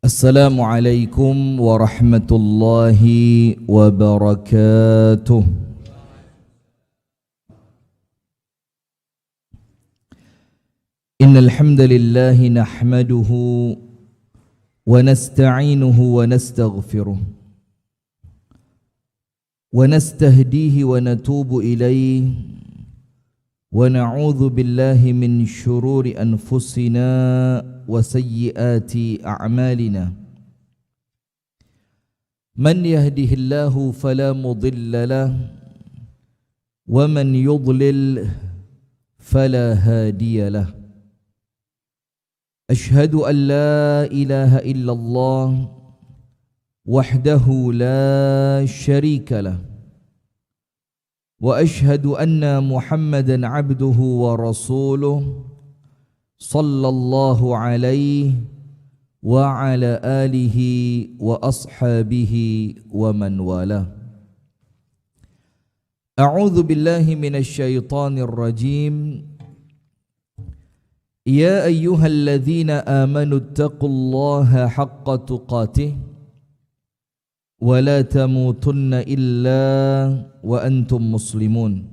Assalamualaikum warahmatullahi wabarakatuh. Innal hamdalillah nahmaduhu wa nasta'inuhu wa nastaghfiruh wa nastahdihi wa natubu ilayhi wa na'udzu billahi min syururi anfusina wa sayyiati a'malina. Man yahdihillahu fala mudilla lahu wa man yudlil fala hadiya lahu. Ashhadu an la ilaha illallah wahdahu la syarika lahu wa ashhadu anna Muhammadan abduhu wa rasuluh sallallahu alaihi wa ala alihi wa ashabihi wa man wala. A'udzu billahi minasy syaithanir rajim. Ya ayyuhalladzina amanu taqullaha haqqa tuqatih wa la tamutunna illa wa antum muslimun.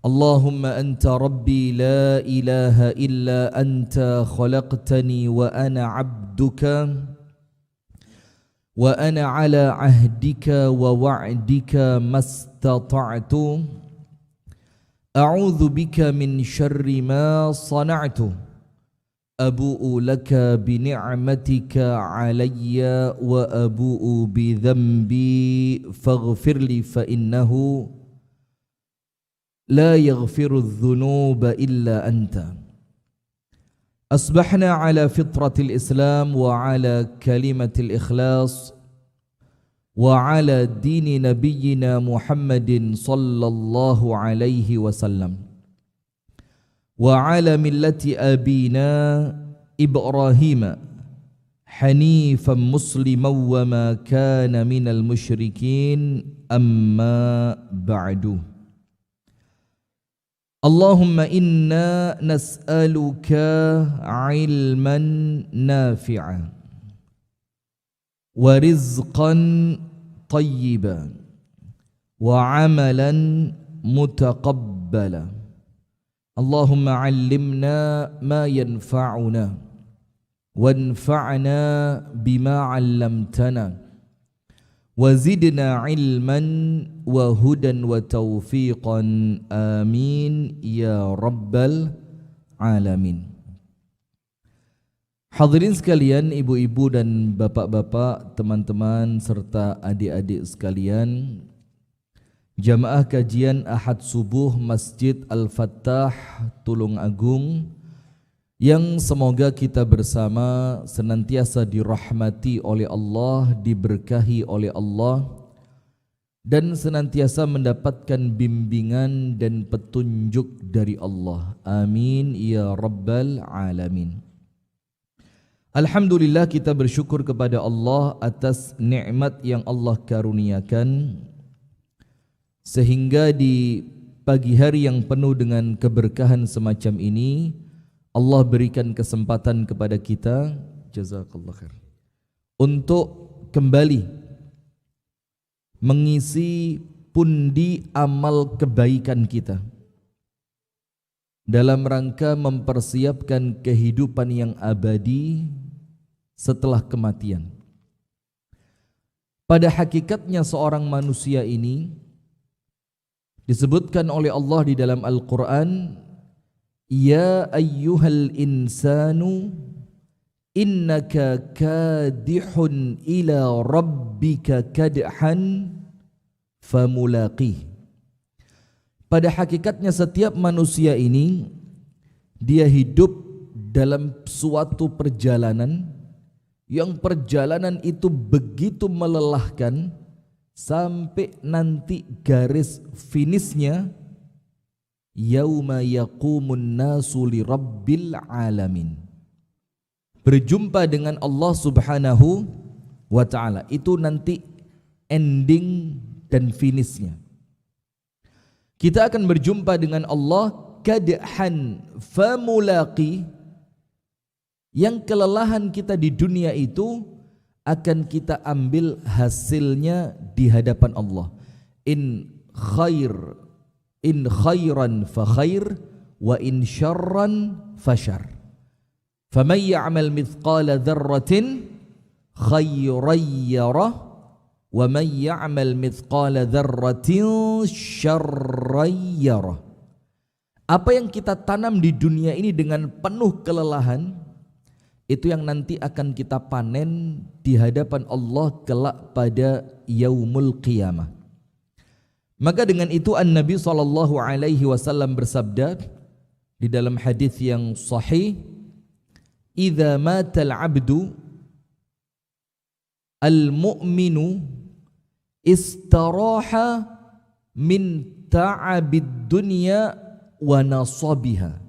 Allahumma anta rabbi la ilaha illa anta khalaqtani wa ana abduka wa ana ala ahdika wa wa'dika mastata'tu a'udzu bika min syarri ma sana'tu abu'u laka bi ni'matika 'alayya wa abu'u bi dhanbi faghfirli fa innahu la yaghfiru adh-dhunuba illa anta. Asbahna 'ala fitratil Islam wa 'ala kalimatil ikhlas wa 'ala dini nabiyyina Muhammadin sallallahu alaihi wasallam wa 'ala millati abina Ibrahim hanifan musliman wa ma kana minal musyrikin amma ba'du. Allahumma inna nas'aluka 'ilman nafi'an wa rizqan tayyiban wa 'amalan mutaqabbala. Allahumma 'allimna ma yanfa'una wanfa'na bima 'allamtana wa zidna 'ilman wa hudan wa taufiqan amin ya rabbal alamin. Hadirin sekalian, ibu-ibu dan bapak-bapak, teman-teman serta adik-adik sekalian, jamaah kajian Ahad Subuh Masjid Al-Fattah Tulung Agung yang semoga kita bersama senantiasa dirahmati oleh Allah, diberkahi oleh Allah, dan senantiasa mendapatkan bimbingan dan petunjuk dari Allah. Amin ya rabbal alamin. Alhamdulillah, kita bersyukur kepada Allah atas nikmat yang Allah karuniakan sehingga di pagi hari yang penuh dengan keberkahan semacam ini Allah berikan kesempatan kepada kita, jazakallah khair, untuk kembali mengisi pundi amal kebaikan kita dalam rangka mempersiapkan kehidupan yang abadi setelah kematian. Pada hakikatnya seorang manusia ini disebutkan oleh Allah di dalam Al-Quran, ya ayyuhal insanu innaka kadihun ila rabbika kadhan famulaqih. Pada hakikatnya setiap manusia ini dia hidup dalam suatu perjalanan yang perjalanan itu begitu melelahkan sampai nanti garis finishnya yauma yaqumun nasu li rabbil alamin, berjumpa dengan Allah subhanahu wa ta'ala. Itu nanti ending dan finishnya. Kita akan berjumpa dengan Allah kadhan famulaqi, Yang kelelahan kita di dunia itu akan kita ambil hasilnya di hadapan Allah. In khairan fa khair wa in syarran fa syarr. Faman ya'mal mithqala dzarratin khairan yarah wa man ya'mal mithqala dzarratin syarran yarah. Apa yang kita tanam di dunia ini dengan penuh kelelahan, itu yang nanti akan kita panen di hadapan Allah kelak pada yaumul qiyamah. Maka dengan itu An-Nabi SAW bersabda di dalam hadis yang sahih, "Idza matal 'abdu al-mu'minu istaraha min ta'abid dunya wa nasabiha."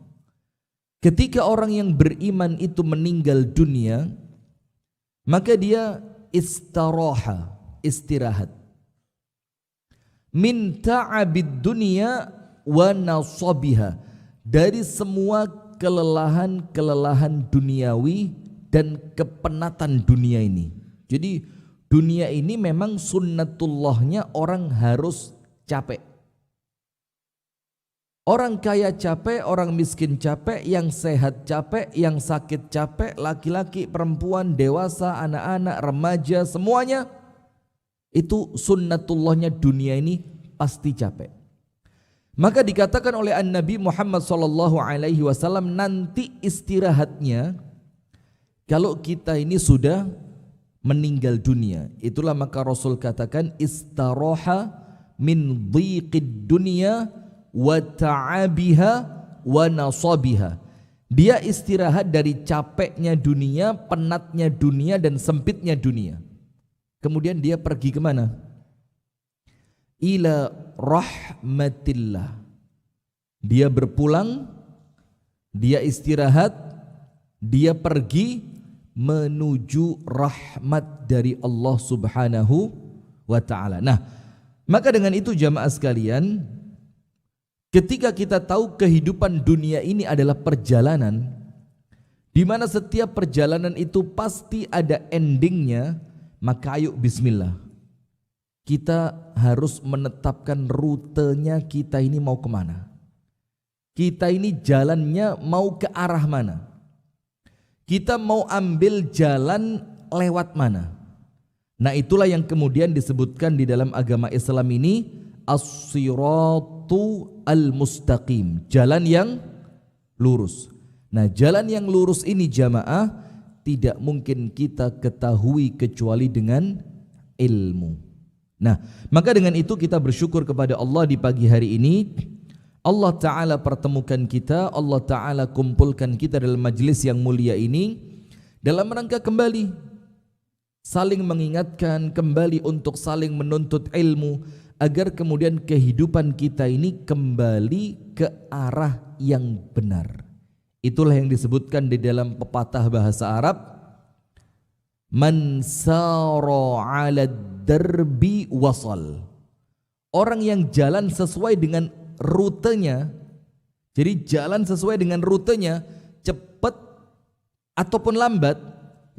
Ketika orang yang beriman itu meninggal dunia, maka dia istirahat, min ta'abid dunya wa nasabiha, dari semua kelelahan-kelelahan duniawi dan kepenatan dunia ini. Jadi dunia ini memang sunnatullahnya orang harus capek. Orang kaya capek, orang miskin capek, yang sehat capek, yang sakit capek, laki-laki, perempuan, dewasa, anak-anak, remaja, semuanya itu sunnatullahnya dunia ini pasti capek. Maka dikatakan oleh An-Nabi Muhammad SAW, nanti istirahatnya kalau kita ini sudah meninggal dunia. Itulah maka Rasul katakan istaraha min dhiqid dunya wa ta'abiha wa nasabiha. Dia istirahat dari capeknya dunia, penatnya dunia dan sempitnya dunia. Kemudian dia pergi kemana? Ila rahmatillah. Dia berpulang, dia istirahat, dia pergi menuju rahmat dari Allah Subhanahu wa ta'ala. Nah, maka dengan itu jamaah sekalian, ketika kita tahu kehidupan dunia ini adalah perjalanan, di mana setiap perjalanan itu pasti ada endingnya, maka ayo bismillah. Kita harus menetapkan rutenya kita ini mau kemana. Kita ini jalannya mau ke arah mana. Kita mau ambil jalan lewat mana. Nah itulah yang kemudian disebutkan di dalam agama Islam ini as-siratu al-mustaqim, jalan yang lurus. Nah jalan yang lurus ini jamaah tidak mungkin kita ketahui kecuali dengan ilmu. Nah maka dengan itu kita bersyukur kepada Allah di pagi hari ini. Allah Ta'ala pertemukan kita, Allah Ta'ala kumpulkan kita dalam majlis yang mulia ini dalam rangka kembali saling mengingatkan, kembali untuk saling menuntut ilmu, agar kemudian kehidupan kita ini kembali ke arah yang benar. Itulah yang disebutkan di dalam pepatah bahasa Arab, man sara 'ala darbi wasal. Orang yang jalan sesuai dengan rutenya, jadi jalan sesuai dengan rutenya, cepat ataupun lambat,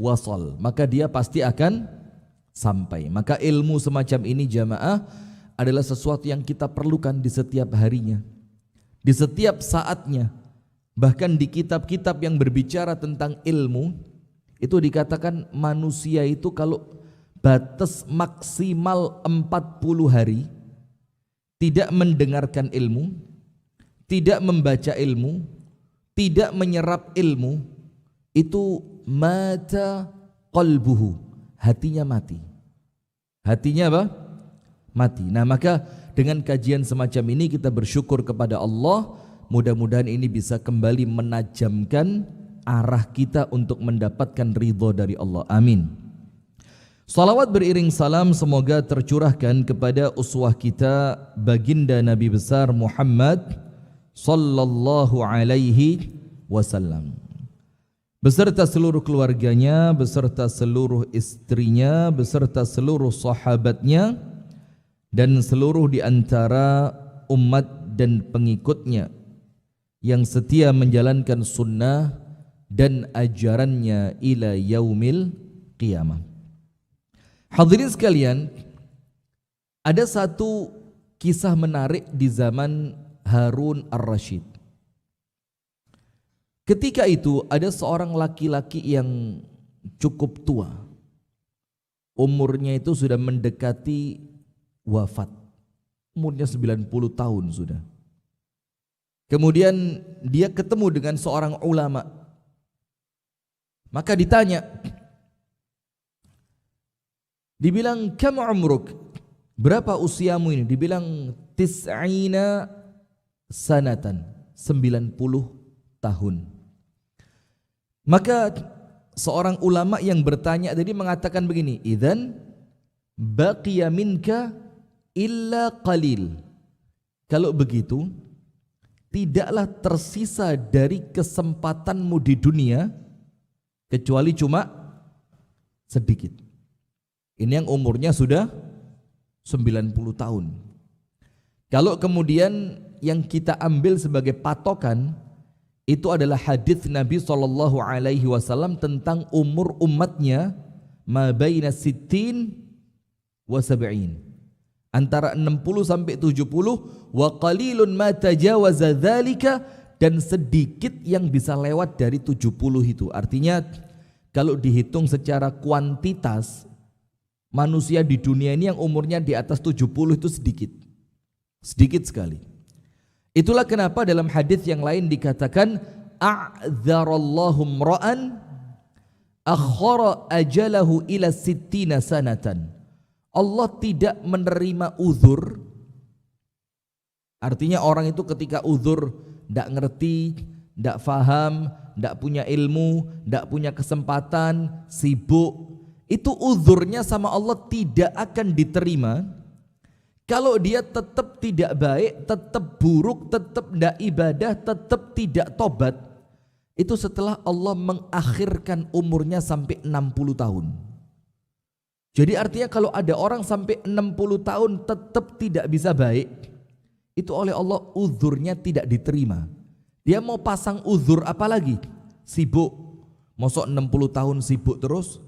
wasal, maka dia pasti akan sampai. Maka ilmu semacam ini jamaah adalah sesuatu yang kita perlukan di setiap harinya, di setiap saatnya. Bahkan di kitab-kitab yang berbicara tentang ilmu itu dikatakan manusia itu kalau batas maksimal 40 hari tidak mendengarkan ilmu, tidak membaca ilmu, tidak menyerap ilmu, itu mata qalbuhu, hatinya mati. Hatinya apa? Mati. Nah maka dengan kajian semacam ini kita bersyukur kepada Allah, mudah-mudahan ini bisa kembali menajamkan arah kita untuk mendapatkan ridho dari Allah. Amin. Salawat beriring salam semoga tercurahkan kepada uswah kita baginda Nabi besar Muhammad sallallahu alaihi wasallam, beserta seluruh keluarganya, beserta seluruh istrinya, beserta seluruh sahabatnya, dan seluruh di antara umat dan pengikutnya yang setia menjalankan sunnah dan ajarannya ila yaumil qiyamah. Hadirin sekalian, ada satu kisah menarik di zaman Harun ar-Rasyid. Ketika itu ada seorang laki-laki yang cukup tua. Umurnya itu sudah mendekati wafat. Umurnya 90 tahun sudah. Kemudian dia ketemu dengan seorang ulama. Maka ditanya, dibilang, "Kam umruk?" Berapa usiamu ini? Dibilang 90 sanatan, 90 tahun. Maka seorang ulama yang bertanya tadi mengatakan begini, "Idzan baqiya minka illa qalil." Kalau begitu, tidaklah tersisa dari kesempatanmu di dunia kecuali cuma sedikit. Ini yang umurnya sudah 90 tahun. Kalau kemudian yang kita ambil sebagai patokan itu adalah hadis Nabi SAW tentang umur umatnya ma baina sittin wa sab'in, antara 60 sampai 70, wa qalilun ma tajawaza dzalika, dan sedikit yang bisa lewat dari 70 itu. Artinya kalau dihitung secara kuantitas, manusia di dunia ini yang umurnya di atas 70 itu sedikit sekali. Itulah kenapa dalam hadis yang lain dikatakan, a'dzarallahu mra'an akhara ajalahu ila sittina sanatan. Allah tidak menerima uzur. Artinya orang itu ketika uzur tidak ngerti, tidak faham, tidak punya ilmu, tidak punya kesempatan, sibuk, itu uzurnya sama Allah tidak akan diterima kalau dia tetap tidak baik, tetap buruk, tetap tidak ibadah, tetap tidak tobat. Itu setelah Allah mengakhirkan umurnya sampai 60 tahun. Jadi artinya kalau ada orang sampai 60 tahun tetap tidak bisa baik, itu oleh Allah uzurnya tidak diterima. Dia mau pasang uzur apa lagi? Sibuk. Mosok 60 tahun sibuk terus?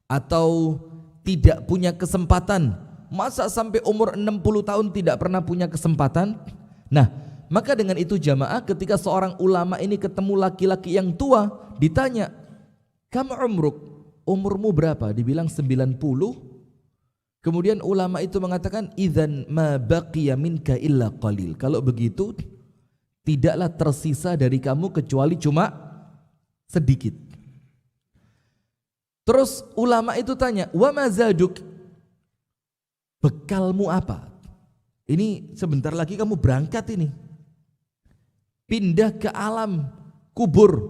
Atau tidak punya kesempatan? Masa sampai umur 60 tahun tidak pernah punya kesempatan? Nah, maka dengan itu jamaah, ketika seorang ulama ini ketemu laki-laki yang tua, ditanya, "Kam umruk?" Umurmu berapa? Dibilang 90. Kemudian ulama itu mengatakan, "Idzan ma baqiya minka illa qalil." Kalau begitu, tidaklah tersisa dari kamu kecuali cuma sedikit. Terus ulama itu tanya, "Wa ma zaduk?" Bekalmu apa? Ini sebentar lagi kamu berangkat ini. Pindah ke alam kubur,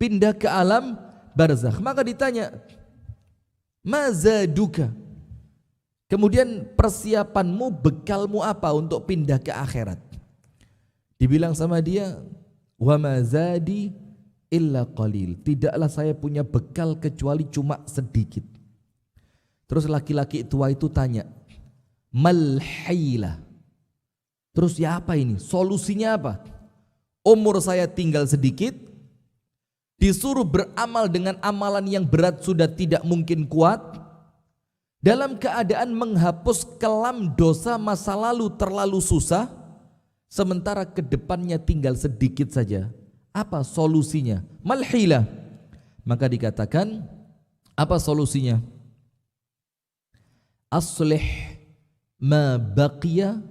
pindah ke alam barzakh. Maka ditanya, "Ma zaduka?" Kemudian persiapanmu, bekalmu apa untuk pindah ke akhirat? Dibilang sama dia, "Wa ma zadi illa qalil." Tidaklah saya punya bekal kecuali cuma sedikit. Terus laki-laki tua itu tanya, "Mal hailah?" Terus ya apa ini? Solusinya apa? Umur saya tinggal sedikit, disuruh beramal dengan amalan yang berat sudah tidak mungkin kuat, dalam keadaan menghapus kelam dosa masa lalu terlalu susah, sementara kedepannya tinggal sedikit saja. Apa solusinya? Malhilah. Maka dikatakan, apa solusinya? Aslih ma baqiya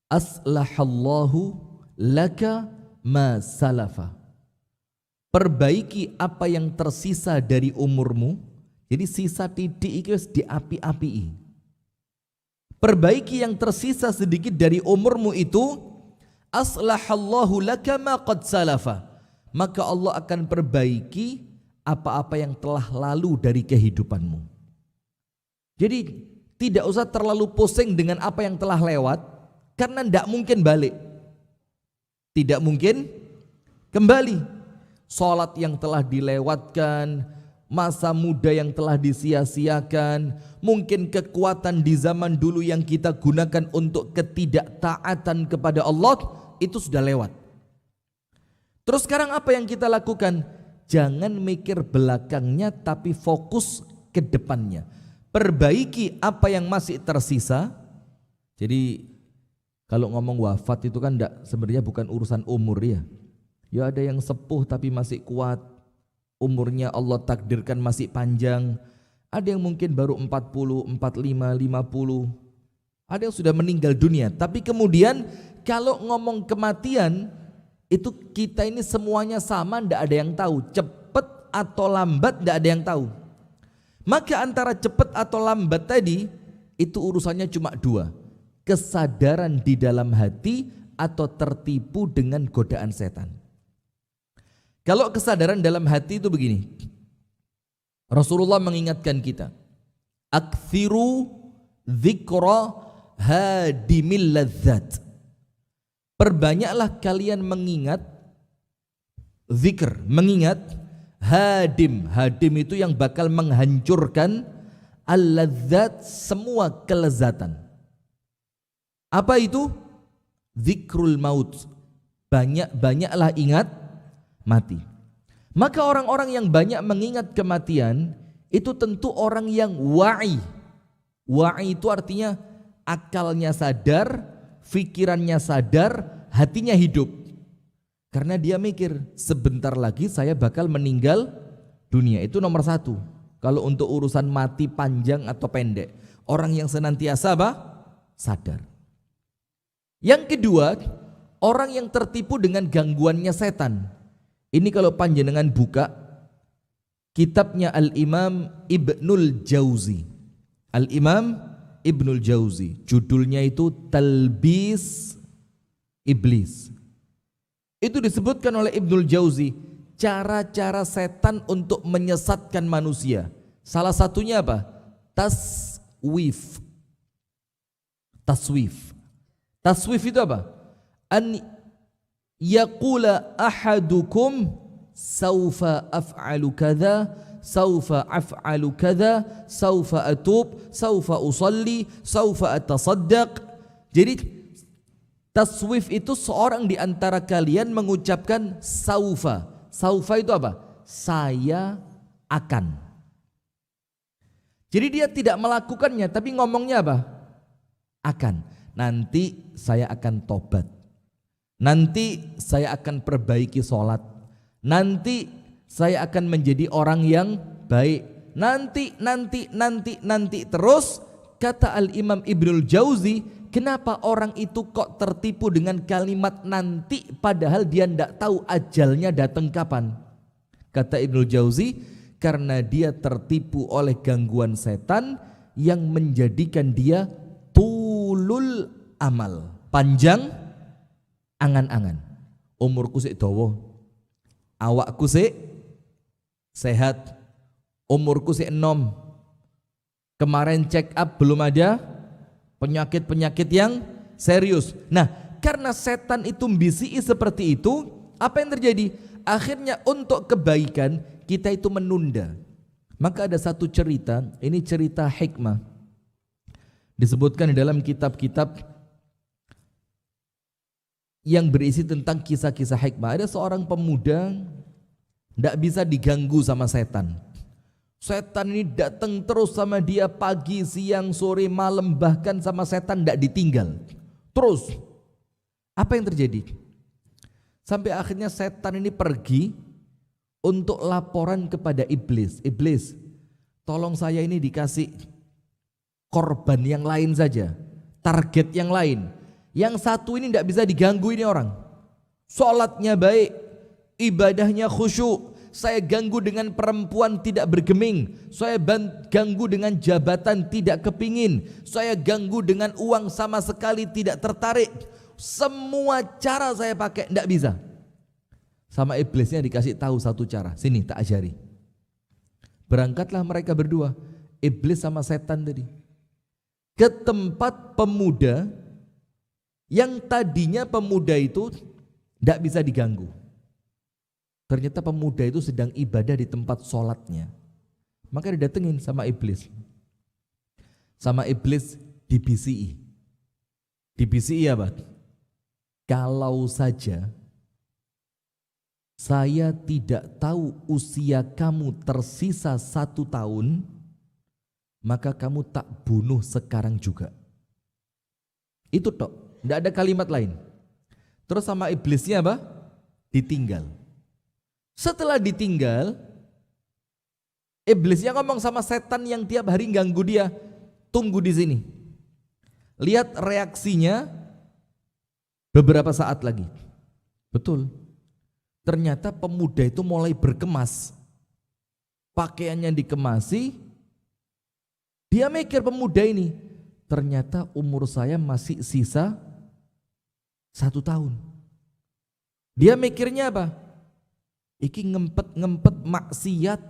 aslahallahu laka ma salafa. Perbaiki apa yang tersisa dari umurmu. Jadi sisa titik itu diapi-api. Perbaiki yang tersisa sedikit dari umurmu itu, aslahallahu laka ma qad salafa. Maka Allah akan perbaiki apa-apa yang telah lalu dari kehidupanmu. Jadi tidak usah terlalu pusing dengan apa yang telah lewat, karena tidak mungkin balik. Tidak mungkin kembali. Salat yang telah dilewatkan, masa muda yang telah disia-siakan, mungkin kekuatan di zaman dulu yang kita gunakan untuk ketidaktaatan kepada Allah, itu sudah lewat. Terus sekarang apa yang kita lakukan? Jangan mikir belakangnya tapi fokus ke depannya. Perbaiki apa yang masih tersisa. Jadi kalau ngomong wafat itu kan sebenarnya bukan urusan umur ya. Ya ada yang sepuh tapi masih kuat. Umurnya Allah takdirkan masih panjang. Ada yang mungkin baru 40, 45, 50. Ada yang sudah meninggal dunia. Tapi kemudian kalau ngomong kematian, itu kita ini semuanya sama, tidak ada yang tahu. Cepat atau lambat tidak ada yang tahu. Maka antara cepat atau lambat tadi, itu urusannya cuma dua. Kesadaran di dalam hati atau tertipu dengan godaan setan. Kalau kesadaran dalam hati itu begini. Rasulullah mengingatkan kita, aktsiru dzikra hadimil ladzat. Perbanyaklah kalian mengingat zikr, mengingat hadim. Hadim itu yang bakal menghancurkan al-ladzat, semua kelezatan. Apa itu? Zikrul maut. Banyak-banyaklah ingat mati. Maka orang-orang yang banyak mengingat kematian itu tentu orang yang wa'i. Wa'i itu artinya akalnya sadar, fikirannya sadar, hatinya hidup. Karena dia mikir sebentar lagi saya bakal meninggal dunia. Itu nomor satu. Kalau untuk urusan mati panjang atau pendek, orang yang senantiasa apa? Sadar. Yang kedua, orang yang tertipu dengan gangguannya setan. Ini kalau panjenengan buka kitabnya Al-Imam Ibnul Jauzi. Al-Imam Ibnul Jauzi, judulnya itu Talbis Iblis. Itu disebutkan oleh Ibnul Jauzi cara-cara setan untuk menyesatkan manusia. Salah satunya apa? Taswif. Taswif. Taswif itu apa? An yaqula ahadukum saufa af'alu kadza, saufa af'alu kadza, saufa atub, saufa usalli, saufa atasaddaq. Jadi taswif itu seorang di antara kalian mengucapkan saufa. Saufa itu apa? Saya akan. Jadi dia tidak melakukannya tapi ngomongnya apa? Akan. Nanti saya akan tobat. Nanti saya akan perbaiki sholat. Nanti saya akan menjadi orang yang baik. Nanti terus. Kata Al-Imam Ibnul Jauzi, kenapa orang itu kok tertipu dengan kalimat nanti padahal dia tidak tahu ajalnya datang kapan? Kata Ibnul Jauzi, karena dia tertipu oleh gangguan setan yang menjadikan dia tulul amal, panjang angan-angan. Umurku sik dawa, awakku sik sehat, umurku sik enom, kemarin check up belum ada penyakit-penyakit yang serius. Nah, karena setan itu mbisiki seperti itu, apa yang terjadi? Akhirnya untuk kebaikan kita itu menunda. Maka ada satu cerita, ini cerita hikmah, disebutkan di dalam kitab-kitab yang berisi tentang kisah-kisah hikmah. Ada seorang pemuda tidak bisa diganggu sama setan. Setan ini datang terus sama dia pagi, siang, sore, malam, bahkan sama setan tidak ditinggal. Terus apa yang terjadi? Sampai akhirnya setan ini pergi untuk laporan kepada iblis. Iblis, tolong saya ini dikasih korban yang lain saja, target yang lain. Yang satu ini tidak bisa diganggu ini orang. Sholatnya baik, ibadahnya khusyuk. Saya ganggu dengan perempuan tidak bergeming. Saya ganggu dengan jabatan tidak kepingin. Saya ganggu dengan uang sama sekali tidak tertarik. Semua cara saya pakai tidak bisa. Sama iblisnya dikasih tahu satu cara. Sini tak ajari. Berangkatlah mereka berdua, iblis sama setan tadi, ke tempat pemuda yang tadinya pemuda itu tidak bisa diganggu. Ternyata pemuda itu sedang ibadah di tempat sholatnya. Maka didatengin sama iblis. Sama iblis dibisiki. Dibisiki apa? Kalau saja saya tidak tahu usia kamu tersisa 1 tahun, maka kamu tak bunuh sekarang juga. Itu tok, tidak ada kalimat lain. Terus sama iblisnya apa? Ditinggal. Setelah ditinggal, iblisnya ngomong sama setan yang tiap hari ganggu dia, tunggu di sini. Lihat reaksinya beberapa saat lagi. Betul. Ternyata pemuda itu mulai berkemas. Pakaiannya dikemasi. Dia mikir pemuda ini, ternyata umur saya masih sisa 1 tahun. Dia mikirnya apa? Iki ngempet maksiat,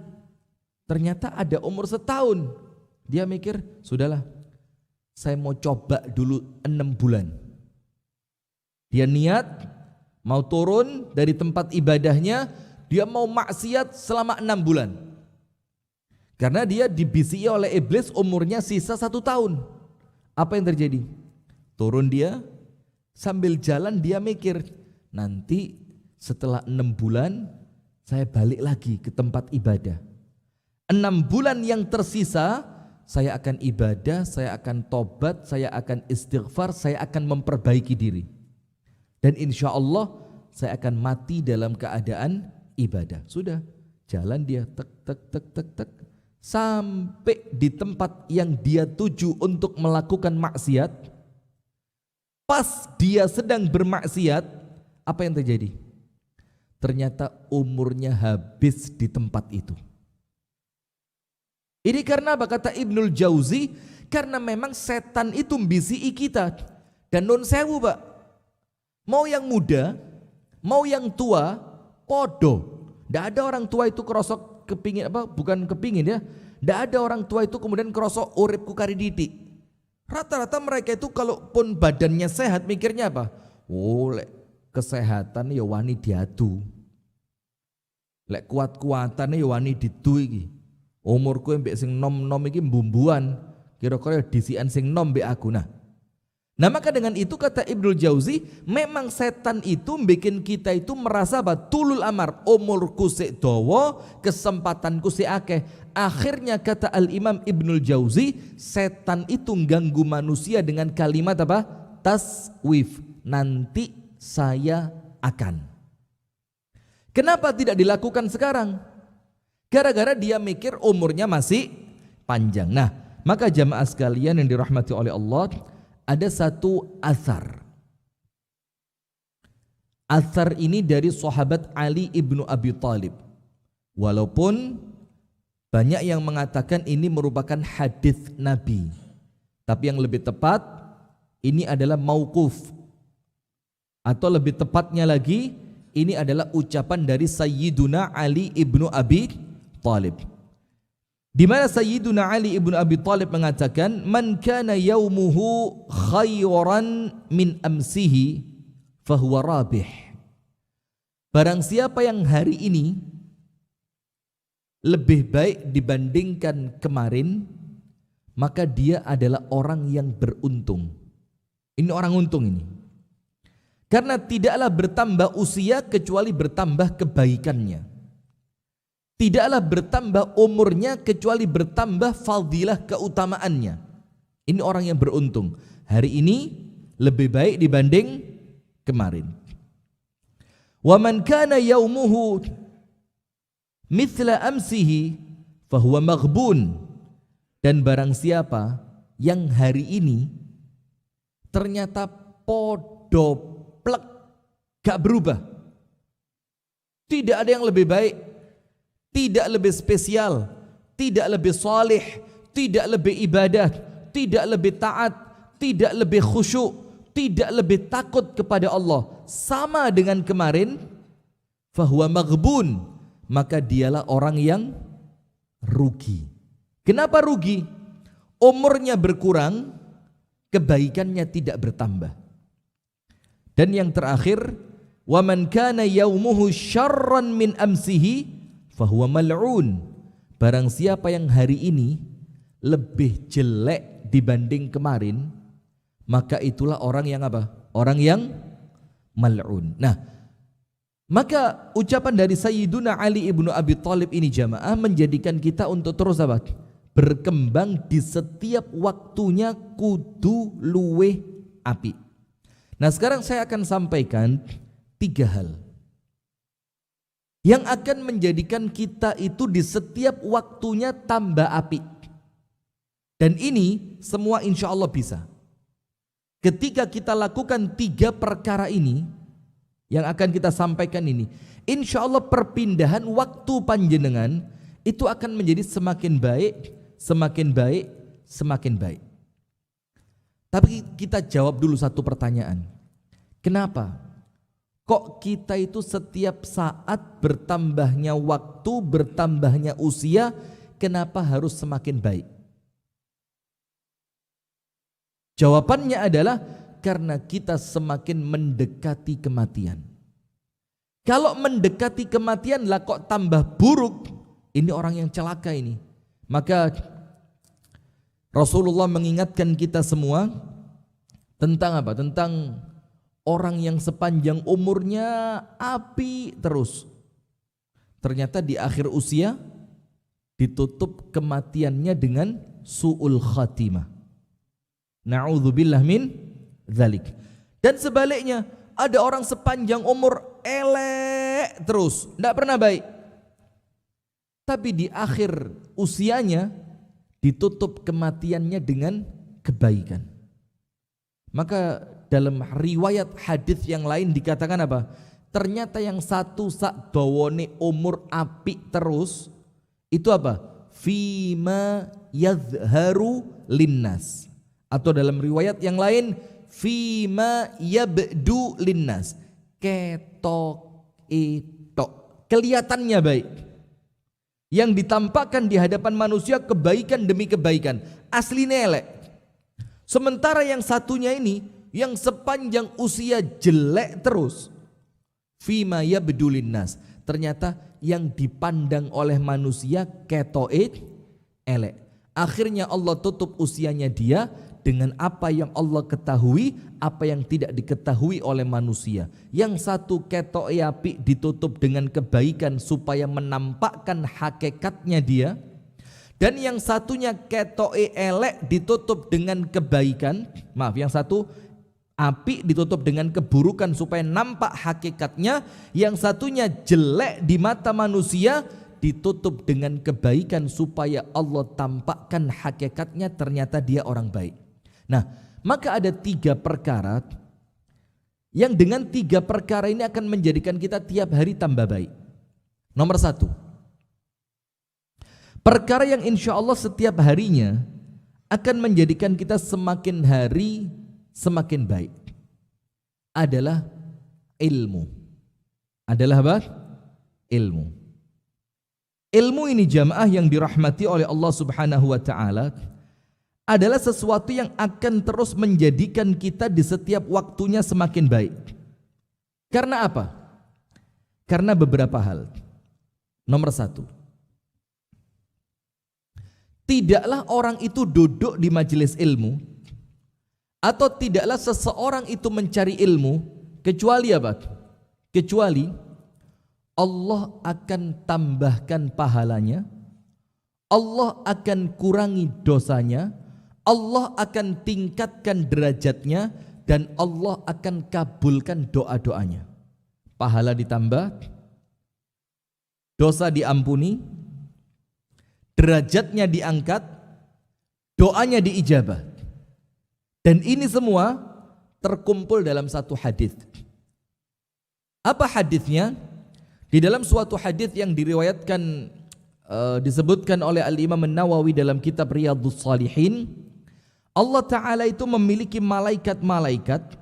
ternyata ada umur 1 tahun. Dia mikir, sudahlah, saya mau coba dulu 6 bulan. Dia niat mau turun dari tempat ibadahnya, dia mau maksiat selama 6 bulan. Karena dia dibisiki oleh iblis umurnya sisa 1 tahun. Apa yang terjadi? Turun dia, sambil jalan dia mikir, nanti setelah 6 bulan saya balik lagi ke tempat ibadah. 6 bulan yang tersisa saya akan ibadah, saya akan tobat, saya akan istighfar, saya akan memperbaiki diri. Dan insya Allah saya akan mati dalam keadaan ibadah. Sudah, jalan dia tek sampai di tempat yang dia tuju untuk melakukan maksiat. Pas dia sedang bermaksiat, apa yang terjadi? Ternyata umurnya habis di tempat itu. Ini karena apa? Kata Ibnul Jauzi, karena memang setan itu mbisi kita. Dan nun sewu, Pak, mau yang muda, mau yang tua, podo. Tidak ada orang tua itu kerosok kepingin apa? Bukan kepingin ya. Tidak ada orang tua itu kemudian kerosok uripku kari didik. Rata-rata mereka itu kalaupun badannya sehat mikirnya apa? Oh, lek kesehatan ya wani diadu. Lek kuat-kuatan ya wani didu iki. Umurku mbek sing nom-nom iki mbumbuan, kira-kira disian sing nom mbek aku. Nah, maka dengan itu kata Ibnul Jauzi, memang setan itu bikin kita itu merasa bahwa tulul amar, umurku sik dawa, kesempatanku sik akeh. Akhirnya kata Al-Imam Ibnul Jauzi, setan itu ganggu manusia dengan kalimat apa? Taswif, nanti saya akan. Kenapa tidak dilakukan sekarang? Gara-gara dia mikir umurnya masih panjang. Nah, maka jamaah sekalian yang dirahmati oleh Allah, ada satu athar. Athar ini dari sahabat Ali ibnu Abi Thalib. Walaupun banyak yang mengatakan ini merupakan hadis Nabi, tapi yang lebih tepat ini adalah mauquf, atau lebih tepatnya lagi ini adalah ucapan dari Sayyiduna Ali ibnu Abi Thalib, di mana Sayyiduna Ali ibnu Abi Thalib mengatakan, man kana yaumuhu khairan min amsihi fahuwa rabih. Barang siapa yang hari ini lebih baik dibandingkan kemarin, maka dia adalah orang yang beruntung. Ini orang untung ini. Karena tidaklah bertambah usia kecuali bertambah kebaikannya. Tidaklah bertambah umurnya kecuali bertambah fadilah keutamaannya. Ini orang yang beruntung. Hari ini lebih baik dibanding kemarin. Wa man kana yaumuhu mithla amsihi fahuwa maghbun. Dan barang siapa yang hari ini ternyata podo plek, gak berubah. Tidak ada yang lebih baik, tidak lebih spesial, tidak lebih salih, tidak lebih ibadah, tidak lebih taat, tidak lebih khusyuk, tidak lebih takut kepada Allah, sama dengan kemarin, fahuwa maghbun, maka dialah orang yang rugi. Kenapa rugi? Umurnya berkurang, kebaikannya tidak bertambah. Dan yang terakhir, wa man kana yaumuhu syarran min amsihi fahuwa mal'un. Barang siapa yang hari ini lebih jelek dibanding kemarin, maka itulah orang yang apa? Orang yang mal'un. Nah, Maka ucapan dari Sayyiduna Ali ibnu Abi Thalib ini jamaah menjadikan kita untuk terus apa? Berkembang di setiap waktunya kudu luweh api. Nah sekarang saya akan sampaikan 3 hal yang akan menjadikan kita itu di setiap waktunya tambah api. Dan ini semua insya Allah bisa. Ketika kita lakukan 3 perkara ini yang akan kita sampaikan ini, insya Allah perpindahan waktu panjenengan itu akan menjadi semakin baik, semakin baik, semakin baik. Tapi kita jawab dulu satu pertanyaan. Kenapa? Kok kita itu setiap saat bertambahnya waktu, bertambahnya usia, kenapa harus semakin baik? Jawabannya adalah karena kita semakin mendekati kematian. Kalau mendekati kematian lah kok tambah buruk, ini orang yang celaka ini. Maka Rasulullah mengingatkan kita semua tentang apa? Tentang orang yang sepanjang umurnya api terus. Ternyata di akhir usia ditutup kematiannya dengan su'ul khatimah. Na'udzubillah min dzalik. Dan sebaliknya, ada orang sepanjang umur elek terus, tidak pernah baik. Tapi di akhir usianya ditutup kematiannya dengan kebaikan. Maka dalam riwayat hadis yang lain dikatakan apa? Ternyata yang satu sak bawone umur apik terus itu apa? Fima yadharu linnas. Atau dalam riwayat yang lain fima yabdu linnas, ketok kelihatannya baik, yang ditampakkan di hadapan manusia kebaikan demi kebaikan, aslinya elek. Sementara yang satunya ini yang sepanjang usia jelek terus, fima yabdu linnas, ternyata yang dipandang oleh manusia ketok elek. Akhirnya Allah tutup usianya dia dengan apa yang Allah ketahui, apa yang tidak diketahui oleh manusia. Yang satu ketok api ditutup dengan kebaikan supaya menampakkan hakikatnya dia, dan yang satunya ketok elek ditutup dengan kebaikan. Maaf, yang satu api ditutup dengan keburukan supaya nampak hakikatnya, yang satunya jelek di mata manusia ditutup dengan kebaikan supaya Allah tampakkan hakikatnya, ternyata dia orang baik. Nah, maka ada 3 perkara yang dengan 3 perkara ini akan menjadikan kita tiap hari tambah baik. Nomor 1, perkara yang insya Allah setiap harinya akan menjadikan kita semakin hari semakin baik adalah ilmu. Adalah apa? Ilmu. Ilmu ini jamaah yang dirahmati oleh Allah Subhanahu wa ta'ala adalah sesuatu yang akan terus menjadikan kita di setiap waktunya semakin baik. Karena apa? Karena beberapa hal. Nomor 1, tidaklah orang itu duduk di majelis ilmu, atau tidaklah seseorang itu mencari ilmu kecuali apa? Kecuali Allah akan tambahkan pahalanya, Allah akan kurangi dosanya, Allah akan tingkatkan derajatnya, dan Allah akan kabulkan doa-doanya. Pahala ditambah, dosa diampuni, derajatnya diangkat, doanya diijabah. Dan ini semua terkumpul dalam satu hadis. Apa hadisnya? Di dalam suatu hadis yang diriwayatkan disebutkan oleh Al-Imam An-Nawawi dalam kitab Riyadhus Shalihin, Allah Ta'ala itu memiliki malaikat-malaikat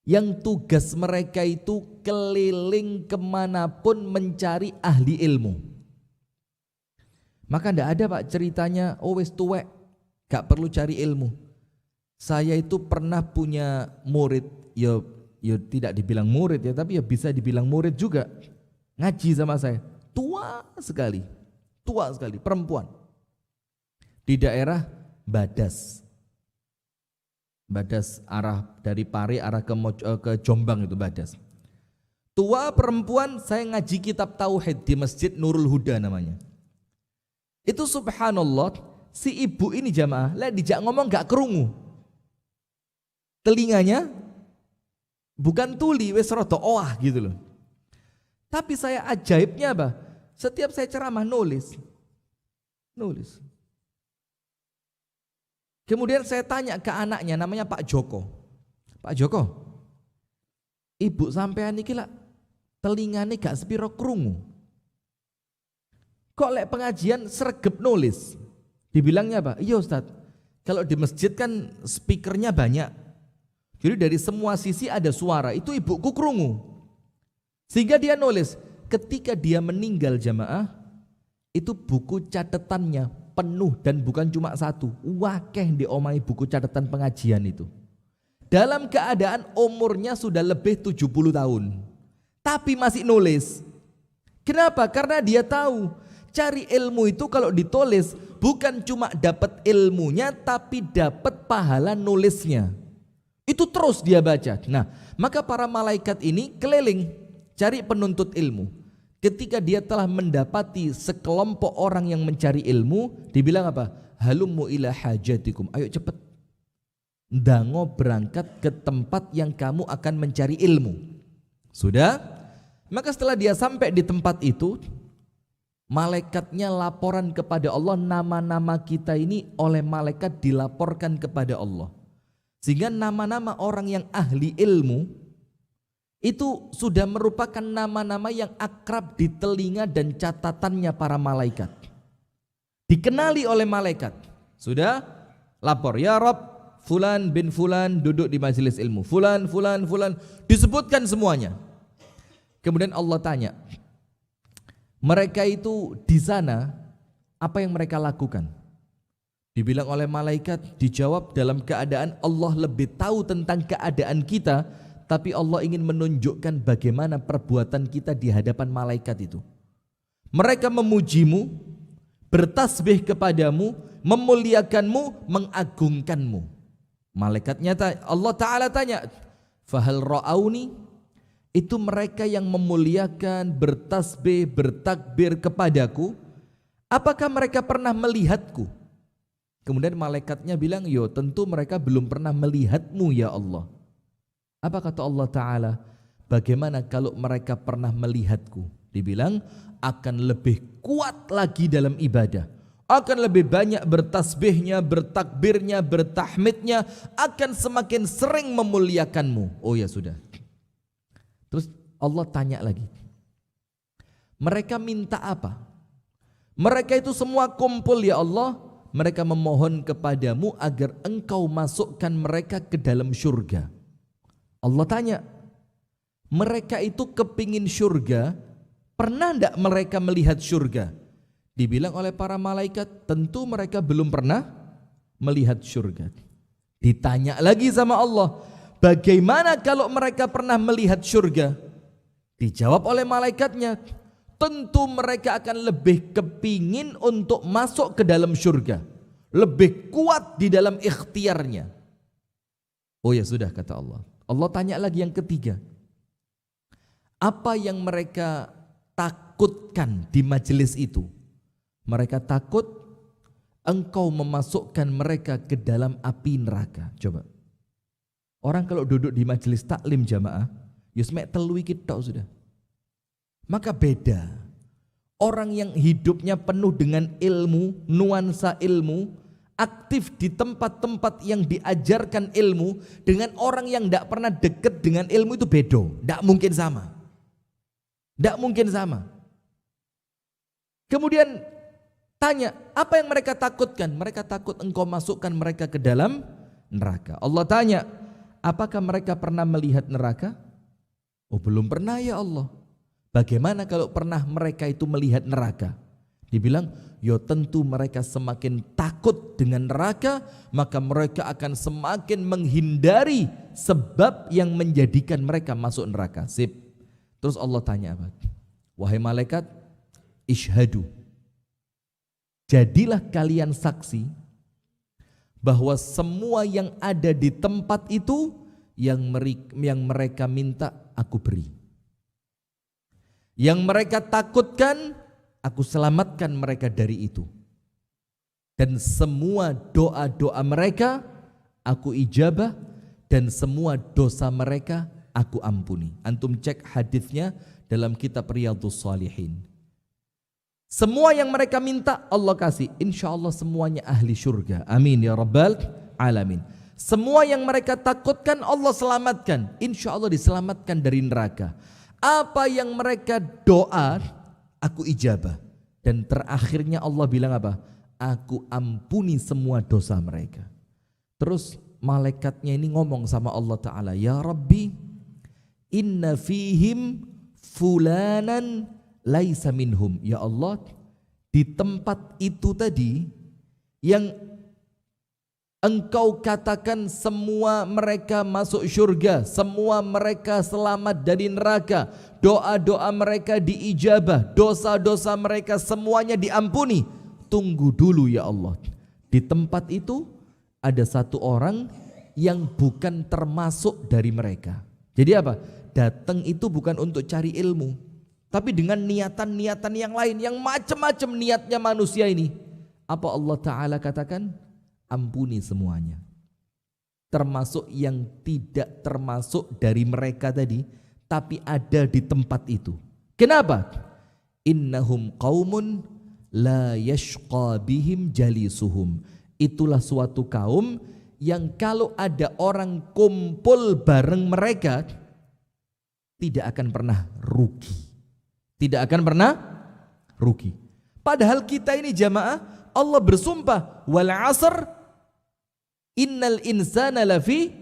yang tugas mereka itu keliling kemanapun mencari ahli ilmu. Maka tidak ada pak ceritanya, oh wis tuwek gak perlu cari ilmu. Saya itu pernah punya murid, ya tidak dibilang murid ya, tapi ya bisa dibilang murid juga, ngaji sama saya, tua sekali, perempuan, di daerah Badas arah dari Pare arah ke Jombang itu Badas. tua perempuan, saya ngaji kitab tauhid di Masjid Nurul Huda namanya. Itu subhanallah, si ibu ini jamaah, lah dijak ngomong gak kerungu. Telinganya bukan tuli, wes rada oah gitu loh. Tapi saya ajaibnya apa? Setiap saya ceramah nulis. Kemudian saya tanya ke anaknya, namanya Pak Joko. Pak Joko, ibu sampean iki lah telingane gak sepiro krungu. Kok lek pengajian sregep nulis? Dibilangnya apa? Iya Ustaz, kalau di masjid kan speakernya banyak. Jadi dari semua sisi ada suara, itu ibuku krungu. Sehingga dia nulis, ketika dia meninggal jamaah, itu buku catatannya penuh dan bukan cuma satu. Wakeh di omai buku catatan pengajian itu. Dalam keadaan umurnya sudah lebih 70 tahun. Tapi masih nulis. Kenapa? Karena dia tahu cari ilmu itu kalau ditulis bukan cuma dapat ilmunya tapi dapat pahala nulisnya. Itu terus dia baca. Nah, maka para malaikat ini keliling cari penuntut ilmu. Ketika dia telah mendapati sekelompok orang yang mencari ilmu, dibilang apa? Halummu ila hajatikum. Ayo cepet. Dango berangkat ke tempat yang kamu akan mencari ilmu. Sudah? Maka setelah dia sampai di tempat itu, malaikatnya laporan kepada Allah, nama-nama kita ini oleh malaikat dilaporkan kepada Allah. Sehingga nama-nama orang yang ahli ilmu itu sudah merupakan nama-nama yang akrab di telinga dan catatannya para malaikat. Dikenali oleh malaikat. Sudah? Lapor, ya Rabb, fulan bin fulan duduk di majelis ilmu. Fulan, fulan, fulan. Disebutkan semuanya. Kemudian Allah tanya, mereka itu di sana apa yang mereka lakukan? Dibilang oleh malaikat, dijawab dalam keadaan Allah lebih tahu tentang keadaan kita, tapi Allah ingin menunjukkan bagaimana perbuatan kita di hadapan malaikat itu. Mereka memujimu, bertasbih kepadamu, memuliakanmu, mengagungkanmu. Malaikatnya Allah Ta'ala tanya, fahal ra'auni? Itu mereka yang memuliakan, bertasbih, bertakbir kepadaku, apakah mereka pernah melihatku? Kemudian malaikatnya bilang, yo tentu mereka belum pernah melihatmu ya Allah. Apa kata Allah Ta'ala? Bagaimana kalau mereka pernah melihatku? Dibilang akan lebih kuat lagi dalam ibadah, akan lebih banyak bertasbihnya, bertakbirnya, bertahmidnya, akan semakin sering memuliakanmu. Oh ya sudah. Terus Allah tanya lagi, mereka minta apa? Mereka itu semua kumpul ya Allah, mereka memohon kepadamu agar engkau masukkan mereka ke dalam syurga. Allah tanya, mereka itu kepingin syurga, pernah enggak mereka melihat syurga? Dibilang oleh para malaikat, tentu mereka belum pernah melihat syurga. Ditanya lagi sama Allah, bagaimana kalau mereka pernah melihat syurga? Dijawab oleh malaikatnya, tentu mereka akan lebih kepingin untuk masuk ke dalam syurga, lebih kuat di dalam ikhtiarnya. Oh ya sudah, kata Allah. Allah tanya lagi yang ketiga, apa yang mereka takutkan di majelis itu? Mereka takut engkau memasukkan mereka ke dalam api neraka. Coba, orang kalau duduk di majelis taklim jamaah, yusmek telu iki tok sudah. Maka beda orang yang hidupnya penuh dengan ilmu, nuansa ilmu, aktif di tempat-tempat yang diajarkan ilmu, dengan orang yang tidak pernah dekat dengan ilmu itu beda. Tidak mungkin sama. Tidak mungkin sama. Kemudian tanya, apa yang mereka takutkan? Mereka takut engkau masukkan mereka ke dalam neraka. Allah tanya, apakah mereka pernah melihat neraka? Oh belum pernah ya Allah. Bagaimana kalau pernah mereka itu melihat neraka? Dibilang, yo tentu mereka semakin takut dengan neraka, maka mereka akan semakin menghindari sebab yang menjadikan mereka masuk neraka. Sip. Terus Allah tanya apa? Wahai malaikat, ishhadu. Jadilah kalian saksi bahwa semua yang ada di tempat itu yang mereka minta aku beri. Yang mereka takutkan, aku selamatkan mereka dari itu. Dan semua doa-doa mereka aku ijabah, dan semua dosa mereka aku ampuni. Antum cek hadisnya dalam kitab Riyadhus Shalihin. Semua yang mereka minta Allah kasih. Insya Allah semuanya ahli surga. Amin ya rabbal alamin. Semua yang mereka takutkan Allah selamatkan. Insya Allah diselamatkan dari neraka. Apa yang mereka doa aku ijabah. Dan terakhirnya Allah bilang apa? Aku ampuni semua dosa mereka. Terus malaikatnya ini ngomong sama Allah Ta'ala, ya Rabbi, inna fihim fulanan laisa minhum. Ya Allah, di tempat itu tadi yang Engkau katakan semua mereka masuk surga, semua mereka selamat dari neraka, doa-doa mereka diijabah, dosa-dosa mereka semuanya diampuni. Tunggu dulu ya Allah. Di tempat itu ada satu orang yang bukan termasuk dari mereka. Jadi apa? Datang itu bukan untuk cari ilmu, tapi dengan niatan-niatan yang lain, yang macam-macam niatnya manusia ini. Apa Allah Ta'ala katakan? Ampuni semuanya. Termasuk yang tidak termasuk dari mereka tadi, tapi ada di tempat itu. Kenapa? Innahum qaumun la yashqa bihim jalisuhum. Itulah suatu kaum yang kalau ada orang kumpul bareng mereka, tidak akan pernah rugi. Tidak akan pernah rugi. Padahal kita ini jamaah, Allah bersumpah, wal asr innal insana lafi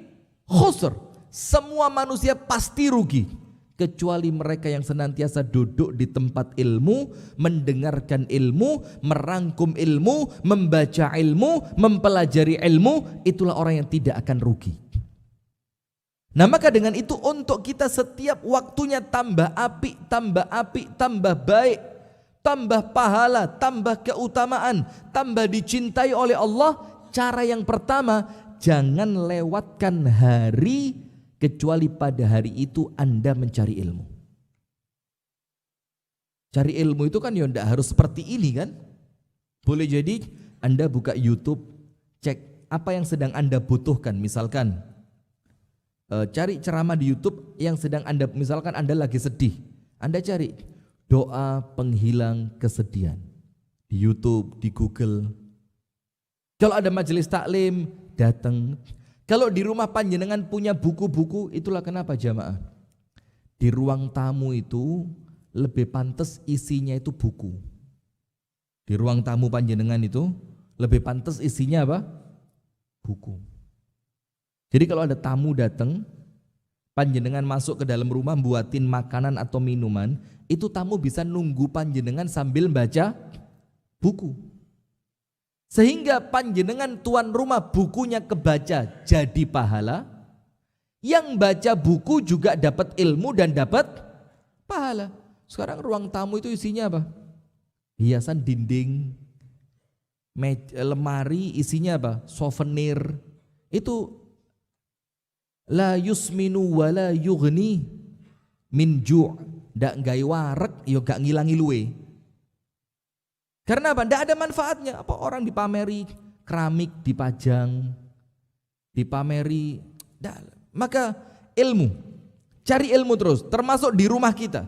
khusr. Semua manusia pasti rugi, kecuali mereka yang senantiasa duduk di tempat ilmu, mendengarkan ilmu, merangkum ilmu, membaca ilmu, mempelajari ilmu. Itulah orang yang tidak akan rugi. Nah maka dengan itu untuk kita setiap waktunya tambah apik, tambah baik, tambah pahala, tambah keutamaan, tambah dicintai oleh Allah. Cara yang pertama, jangan lewatkan hari kecuali pada hari itu Anda mencari ilmu. Cari ilmu itu kan ya tidak harus seperti ini kan. Boleh jadi Anda buka YouTube, cek apa yang sedang Anda butuhkan. Misalkan cari ceramah di YouTube yang sedang Anda, misalkan Anda lagi sedih, Anda cari doa penghilang kesedihan di YouTube, di Google. Kalau ada majelis taklim, datang. Kalau di rumah panjenengan punya buku-buku, itulah kenapa jamaah di ruang tamu itu lebih pantas isinya itu buku. Di ruang tamu panjenengan itu lebih pantas isinya apa? Buku. Jadi kalau ada tamu datang, panjenengan masuk ke dalam rumah buatin makanan atau minuman, itu tamu bisa nunggu panjenengan sambil baca buku. Sehingga panjenengan tuan rumah bukunya kebaca jadi pahala, yang baca buku juga dapat ilmu dan dapat pahala. Sekarang ruang tamu itu isinya apa? Hiasan dinding, lemari isinya apa? Souvenir. Itu la yusminu wa la yughni min ju'. Ndak gawe wareg ya gak ngilangi luwe. Karena apa? Ndak ada manfaatnya. Apa orang dipameri keramik dipajang, dipameri. Maka ilmu, cari ilmu terus, termasuk di rumah kita.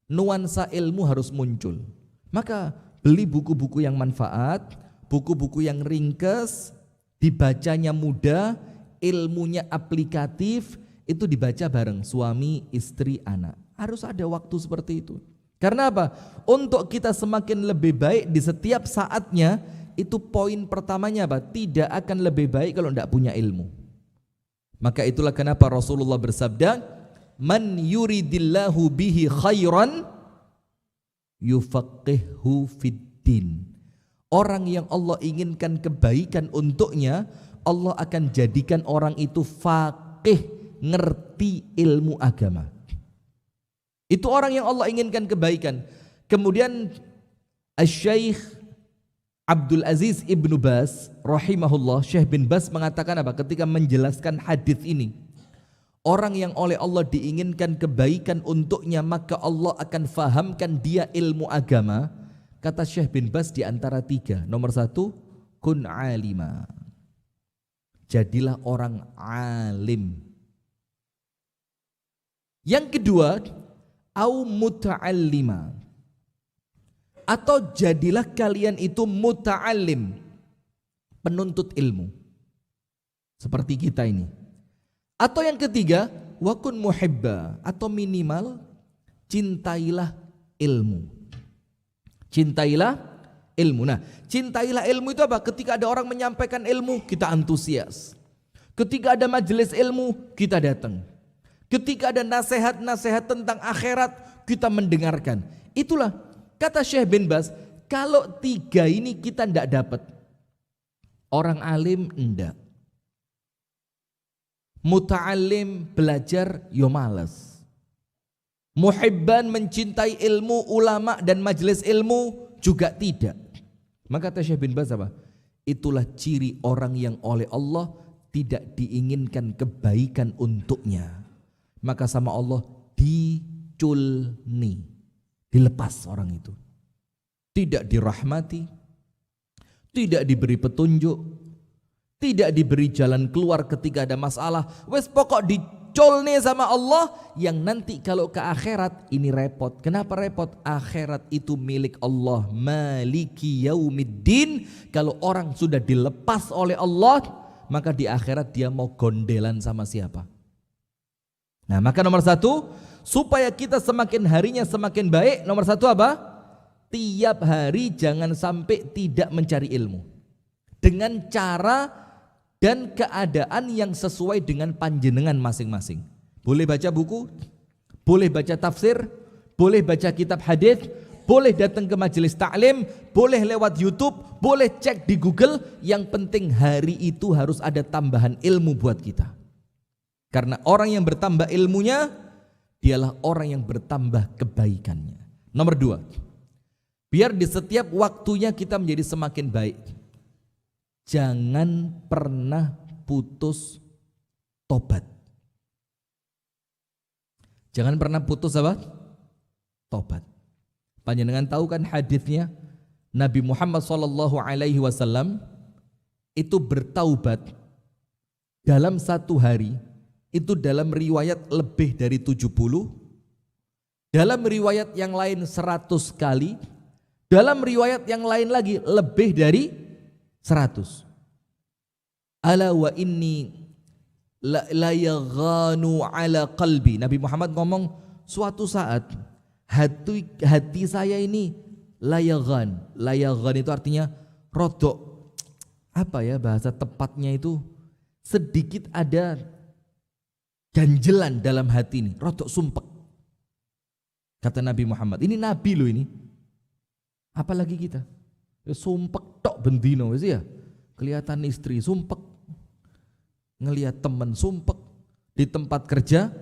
Nuansa ilmu harus muncul. Maka beli buku-buku yang manfaat, buku-buku yang ringkas, dibacanya mudah, ilmunya aplikatif, itu dibaca bareng suami, istri, anak. Harus ada waktu seperti itu. Karena apa? Untuk kita semakin lebih baik di setiap saatnya, itu poin pertamanya apa? Tidak akan lebih baik kalau tidak punya ilmu. Maka itulah kenapa Rasulullah bersabda, man yuridillahu bihi khairan yufaqihu fiddin. Orang yang Allah inginkan kebaikan untuknya, Allah akan jadikan orang itu faqih, ngerti ilmu agama. Itu orang yang Allah inginkan kebaikan. Kemudian Asy-Syaikh Abdul Aziz Ibnu Baz rahimahullah, Syekh bin Baz mengatakan apa ketika menjelaskan hadis ini? Orang yang oleh Allah diinginkan kebaikan untuknya, maka Allah akan fahamkan dia ilmu agama. Kata Syekh bin Baz di antara 3. Nomor 1, kun alima. Jadilah orang alim. Yang kedua, au muta'allima. Atau jadilah kalian itu muta'allim, penuntut ilmu. Seperti kita ini. Atau yang ketiga, wakun muhibba, atau minimal cintailah ilmu. Cintailah ilmu. Nah, cintailah ilmu itu apa? Ketika ada orang menyampaikan ilmu, kita antusias. Ketika ada majelis ilmu, kita datang. Ketika ada nasihat-nasihat tentang akhirat, kita mendengarkan. Itulah kata Syekh bin Baz, kalau 3 ini kita tidak dapat. Orang alim enggak. Muta'allim, belajar, yo malas. Muhibban, mencintai ilmu, ulama dan majelis ilmu juga tidak. Maka kata Syekh bin Baz apa? Itulah ciri orang yang oleh Allah tidak diinginkan kebaikan untuknya. Maka sama Allah diculni, dilepas orang itu. Tidak dirahmati, tidak diberi petunjuk, tidak diberi jalan keluar ketika ada masalah. Wes pokok diculni sama Allah, yang nanti kalau ke akhirat ini repot. Kenapa repot? Akhirat itu milik Allah, maliki yaumiddin. Kalau orang sudah dilepas oleh Allah, maka di akhirat dia mau gondelan sama siapa? Nah, maka nomor 1, supaya kita semakin harinya semakin baik, nomor 1 apa? Tiap hari jangan sampai tidak mencari ilmu. Dengan cara dan keadaan yang sesuai dengan panjenengan masing-masing. Boleh baca buku, boleh baca tafsir, boleh baca kitab hadis, boleh datang ke majelis taklim, boleh lewat YouTube, boleh cek di Google. Yang penting hari itu harus ada tambahan ilmu buat kita. Karena orang yang bertambah ilmunya, dialah orang yang bertambah kebaikannya. Nomor 2, biar di setiap waktunya kita menjadi semakin baik. Jangan pernah putus tobat. Jangan pernah putus apa? Tobat. Panjenengan tahu kan hadisnya Nabi Muhammad SAW itu bertaubat dalam 1 hari. Itu dalam riwayat lebih dari 70, dalam riwayat yang lain 100 kali, dalam riwayat yang lain lagi lebih dari 100. Ala wa inni la yaghanu ala qalbi. Nabi Muhammad ngomong, suatu saat hati saya ini layaghan. Layaghan itu artinya rodok, apa ya bahasa tepatnya itu, sedikit ada ganjelan dalam hati ini, rodok sumpek. Kata Nabi Muhammad, ini Nabi loh ini. Apalagi kita, sumpek tok bendino ya. Kelihatan istri sumpek, ngelihat teman sumpek di tempat kerja,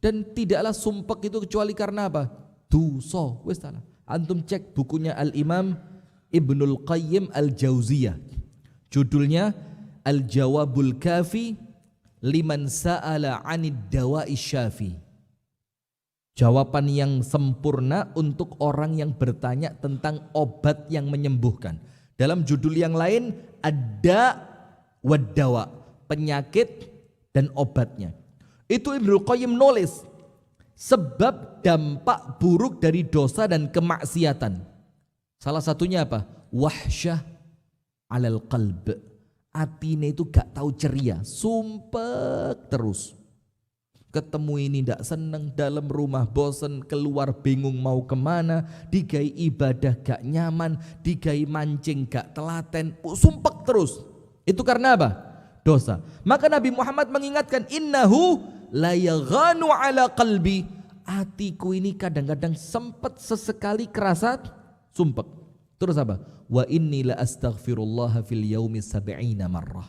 dan tidaklah sumpek itu kecuali karena apa? Dosa. Wes salah. Antum cek bukunya Al-Imam Ibnul Qayyim Al-Jauziyah. Judulnya Al-Jawabul Kafi liman sa'ala 'anid dawa'i syafi. Jawaban yang sempurna untuk orang yang bertanya tentang obat yang menyembuhkan. Dalam judul yang lain ada wad-dawa, penyakit dan obatnya. Itu Ibnu Qayyim nulis sebab dampak buruk dari dosa dan kemaksiatan. Salah satunya apa? Wahsyah 'alal qalb. Hatinya itu gak tahu ceria, sumpek terus. Ketemu ini tidak seneng, dalam rumah bosen, keluar bingung mau kemana, digai ibadah gak nyaman, digai mancing gak telaten, sumpek terus. Itu karena apa? Dosa. Maka Nabi Muhammad mengingatkan, innahu la yaghanu ala qalbi. Hatiku ini kadang-kadang sempat sesekali kerasa sumpek. Terus apa? Wa inni la astaghfirullah fil yaumi 70 marrah.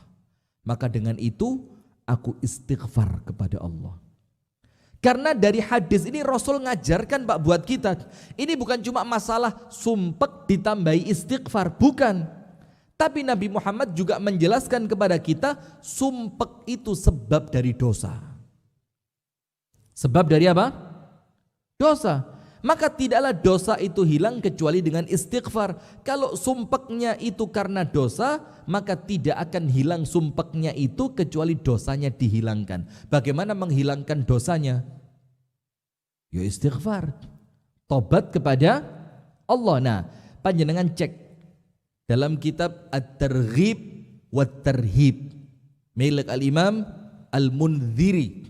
Maka dengan itu aku istighfar kepada Allah. Karena dari hadis ini Rasul ngajarkan Pak buat kita, ini bukan cuma masalah sumpek ditambahi istighfar, bukan. Tapi Nabi Muhammad juga menjelaskan kepada kita sumpek itu sebab dari dosa. Sebab dari apa? Dosa. Maka tidaklah dosa itu hilang kecuali dengan istighfar. Kalau sumpeknya itu karena dosa, maka tidak akan hilang sumpeknya itu kecuali dosanya dihilangkan. Bagaimana menghilangkan dosanya? Ya istighfar, tobat kepada Allah. Nah, panjenengan cek dalam kitab At-Targhib wa Tarhib milik Al-Imam Al-Mundhiri.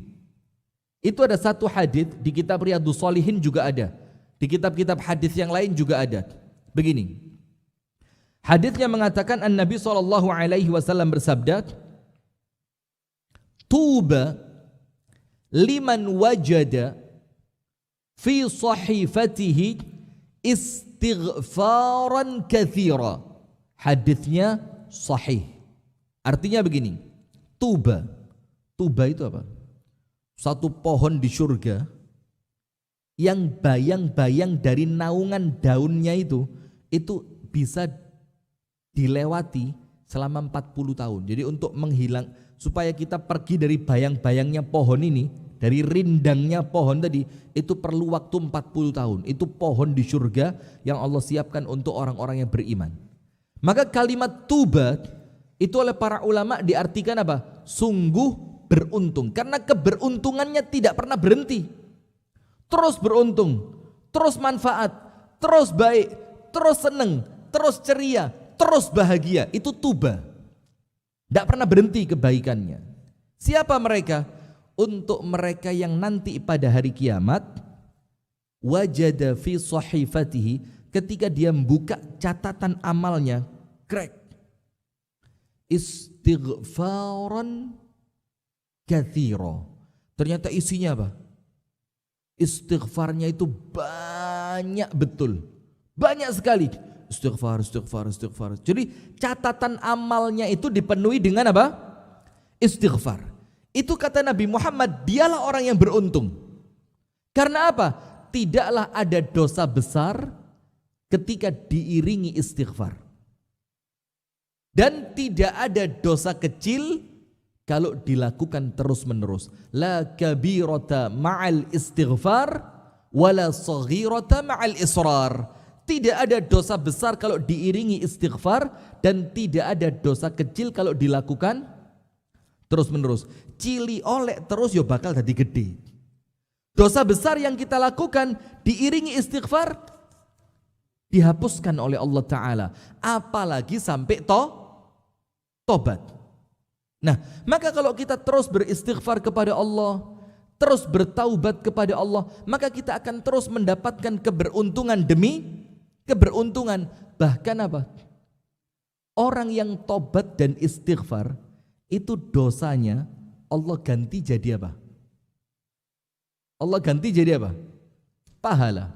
Itu ada satu hadis di kitab Riyadhus Shalihin juga ada. Di kitab-kitab hadis yang lain juga ada. Begini. Hadisnya mengatakan An-Nabi SAW bersabda, "Tuba liman wajada fi sahifatihi istighfaran katsira." Hadisnya sahih. Artinya begini. Tuba. Tuba itu apa? Satu pohon di surga yang bayang-bayang dari naungan daunnya itu bisa dilewati selama 40 tahun. Jadi untuk menghilang, supaya kita pergi dari bayang-bayangnya pohon ini, dari rindangnya pohon tadi, itu perlu waktu 40 tahun. Itu pohon di surga yang Allah siapkan untuk orang-orang yang beriman. Maka kalimat tuba itu oleh para ulama diartikan apa? Sungguh beruntung, karena keberuntungannya tidak pernah berhenti. Terus beruntung, terus manfaat, terus baik, terus seneng, terus ceria, terus bahagia. Itu tuba. Tidak pernah berhenti kebaikannya. Siapa mereka? Untuk mereka yang nanti pada hari kiamat, wajada fi sahifatihi, ketika dia membuka catatan amalnya, crack, istighfaran katsira. Ternyata isinya apa? Istighfarnya itu banyak betul, banyak sekali. Istighfar. Jadi catatan amalnya itu dipenuhi dengan apa? Istighfar. Itu kata Nabi Muhammad, dialah orang yang beruntung. Karena apa? Tidaklah ada dosa besar ketika diiringi istighfar. Dan tidak ada dosa kecil kalau dilakukan terus-menerus. La kabirata ma'al istighfar wala saghirata ma'al israr. Tidak ada dosa besar kalau diiringi istighfar, dan tidak ada dosa kecil kalau dilakukan terus-menerus. Cili oleh terus ya bakal jadi gede. Dosa besar yang kita lakukan diiringi istighfar dihapuskan oleh Allah Ta'ala. Apalagi sampai tobat. Nah, maka kalau kita terus beristighfar kepada Allah, terus bertaubat kepada Allah, maka kita akan terus mendapatkan keberuntungan demi keberuntungan. Bahkan apa? Orang yang tobat dan istighfar, itu dosanya Allah ganti jadi apa? Allah ganti jadi apa? Pahala.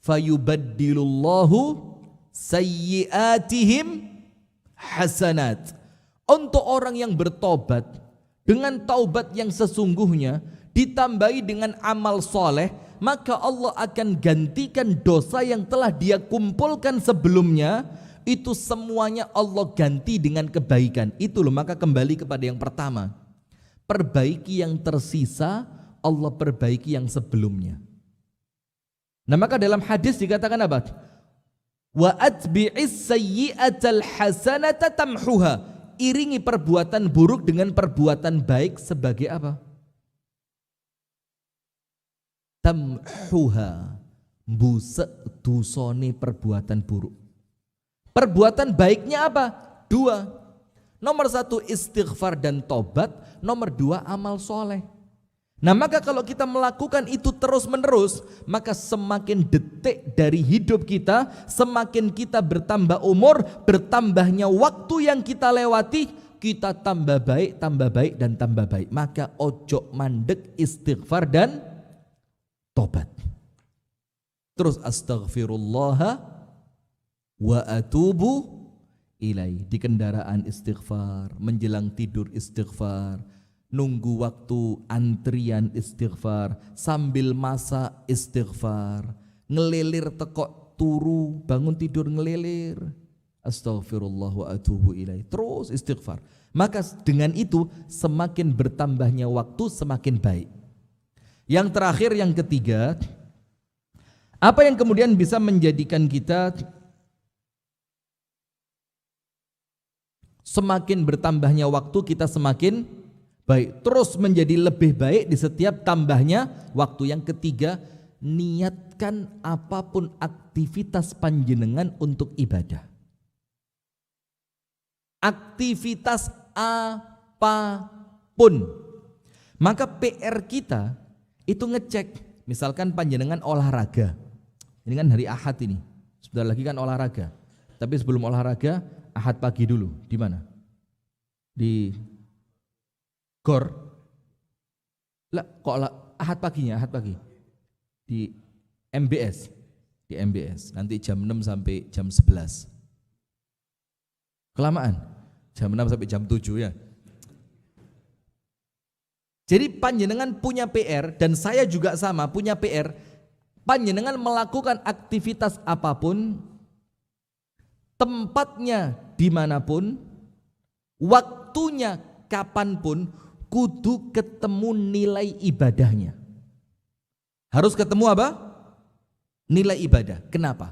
Fayubaddilullahu sayyiatihim hasanat. Untuk orang yang bertobat dengan taubat yang sesungguhnya ditambahi dengan amal soleh, maka Allah akan gantikan dosa yang telah dia kumpulkan sebelumnya. Itu semuanya Allah ganti dengan kebaikan. Itu loh, maka kembali kepada yang pertama, perbaiki yang tersisa, Allah perbaiki yang sebelumnya. Nah, maka dalam hadis dikatakan apa? Wa atbi'is sayyi'atal hasanata tamhuha. Iringi perbuatan buruk dengan perbuatan baik sebagai apa? Tamhuha, mbusek dosane perbuatan buruk. Perbuatan baiknya apa? Dua. Nomor satu istighfar dan tobat. Nomor dua amal soleh. Nah, maka kalau kita melakukan itu terus menerus, maka semakin detik dari hidup kita, semakin kita bertambah umur, bertambahnya waktu yang kita lewati, kita tambah baik dan tambah baik. Maka ojo mandek istighfar dan tobat. Terus astaghfirullah wa atubu ilaih. Di kendaraan istighfar, menjelang tidur istighfar, nunggu waktu antrian istighfar, sambil masak istighfar, ngelilir tekok turu, bangun tidur ngelilir, astaghfirullah wa atubu ilaih, terus istighfar. Maka dengan itu semakin bertambahnya waktu semakin baik. Yang terakhir, yang ketiga, apa yang kemudian bisa menjadikan kita semakin bertambahnya waktu kita semakin baik, terus menjadi lebih baik di setiap tambahnya waktu. Yang ketiga, niatkan apapun aktivitas panjenengan untuk ibadah. Aktivitas apapun. Maka PR kita itu ngecek, misalkan panjenengan olahraga. Ini kan hari Ahad ini, sebentar lagi kan olahraga. Tapi sebelum olahraga, Ahad pagi dulu. Di mana? Di GOR. Lah, kok Ahad paginya, Ahad pagi. Di MBS. Di MBS. Nanti jam 6 sampai jam 11. Kelamaan. Jam 6 sampai jam 7 ya. Jadi panjenengan punya PR dan saya juga sama punya PR. Panjenengan melakukan aktivitas apapun, tempatnya dimanapun, waktunya kapanpun, kudu ketemu nilai ibadahnya. Harus ketemu apa? Nilai ibadah. Kenapa?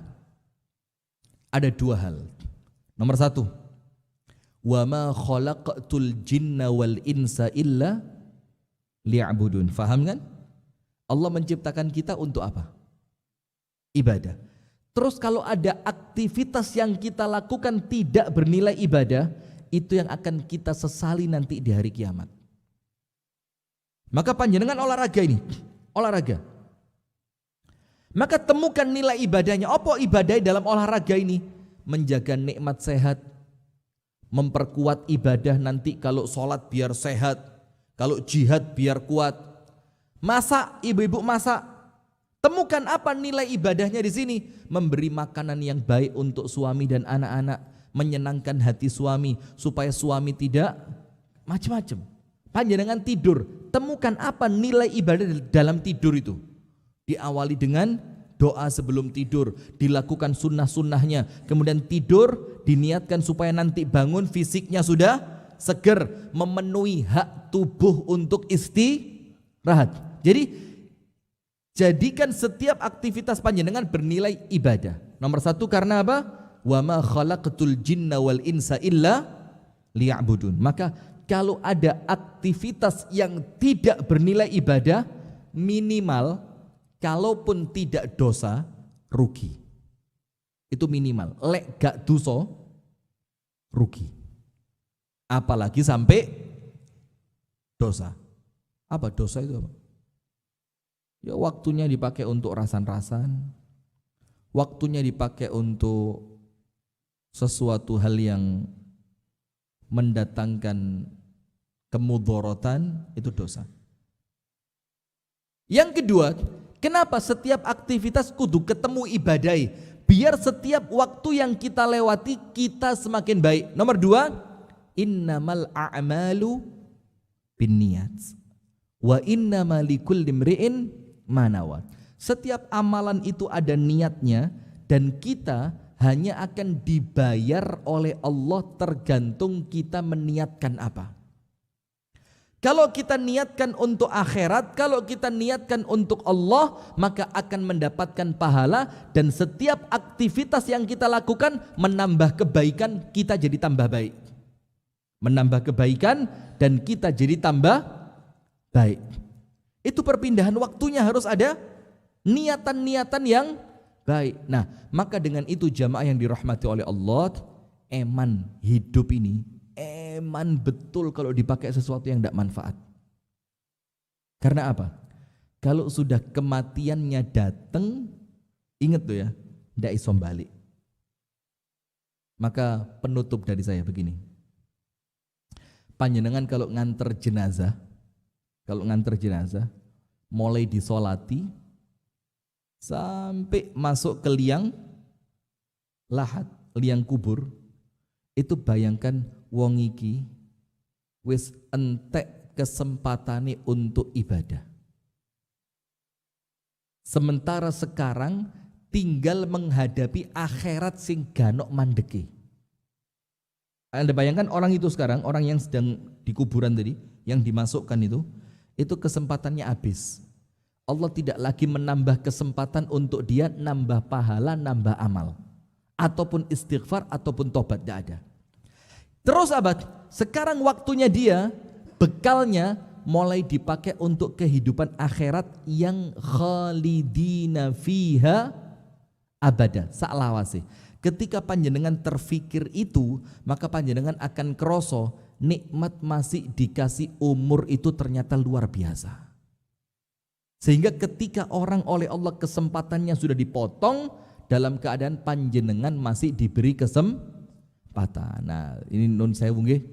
Ada dua hal. Nomor satu, wa ma khalaqtul jinna wal insa illa liya'budun. Faham kan? Allah menciptakan kita untuk apa? Ibadah. Terus kalau ada aktivitas yang kita lakukan tidak bernilai ibadah, itu yang akan kita sesali nanti di hari kiamat. Maka panjenengan olahraga ini, olahraga. Maka temukan nilai ibadahnya. Apa ibadah dalam olahraga ini? Menjaga nikmat sehat, memperkuat ibadah nanti kalau sholat biar sehat, kalau jihad biar kuat. Masak, ibu-ibu masak. Temukan apa nilai ibadahnya di sini? Memberi makanan yang baik untuk suami dan anak-anak, menyenangkan hati suami supaya suami tidak macam-macam. Panjenengan tidur, temukan apa nilai ibadah dalam tidur itu. Diawali dengan doa sebelum tidur, dilakukan sunnah-sunnahnya, kemudian tidur diniatkan supaya nanti bangun fisiknya sudah seger, memenuhi hak tubuh untuk istirahat. Jadi jadikan setiap aktivitas panjenengan bernilai ibadah. Nomor satu, karena apa? Wa ma khalaqtul jinna wal insa illa liya'budun. Maka kalau ada aktivitas yang tidak bernilai ibadah, minimal kalaupun tidak dosa, rugi. Itu minimal. Lek gak dosa, rugi. Apalagi sampai dosa. Apa dosa itu apa? Ya waktunya dipakai untuk rasan-rasan, waktunya dipakai untuk sesuatu hal yang mendatangkan kemudorotan, itu dosa. Yang kedua, kenapa setiap aktivitas kudu ketemu ibadai? Biar setiap waktu yang kita lewati kita semakin baik. Nomor dua, innamal a'malu binniyat wa innamal likulli imri'in manawa. Setiap amalan itu ada niatnya dan kita hanya akan dibayar oleh Allah tergantung kita meniatkan apa. Kalau kita niatkan untuk akhirat, kalau kita niatkan untuk Allah, maka akan mendapatkan pahala dan setiap aktivitas yang kita lakukan menambah kebaikan, kita jadi tambah baik. Menambah kebaikan dan kita jadi tambah baik. Itu perpindahan waktunya harus ada niatan-niatan yang baik. Nah, maka dengan itu jamaah yang dirahmati oleh Allah, eman hidup ini, eman betul kalau dipakai sesuatu yang tidak manfaat. Karena apa? Kalau sudah kematiannya datang, ingat tuh ya, tidak iso balik. Maka penutup dari saya begini. Panjenengan kalau nganter jenazah, mulai disolati sampai masuk ke liang lahat, liang kubur, itu bayangkan wong iki wis entek kesempatane untuk ibadah. Sementara sekarang tinggal menghadapi akhirat sing ganok mandeki. Anda bayangkan orang itu sekarang, orang yang sedang di kuburan tadi, yang dimasukkan itu kesempatannya habis. Allah tidak lagi menambah kesempatan untuk dia nambah pahala, nambah amal, ataupun istighfar, ataupun tobat, tidak ada. Terus sahabat, sekarang waktunya dia, bekalnya mulai dipakai untuk kehidupan akhirat yang khalidina fiha abada, saklawase. Ketika panjenengan terfikir itu, maka panjenengan akan kroso nikmat masih dikasih umur itu ternyata luar biasa. Sehingga ketika orang oleh Allah kesempatannya sudah dipotong, dalam keadaan panjenengan masih diberi kesempatan. Nah, ini nun sewu nggih,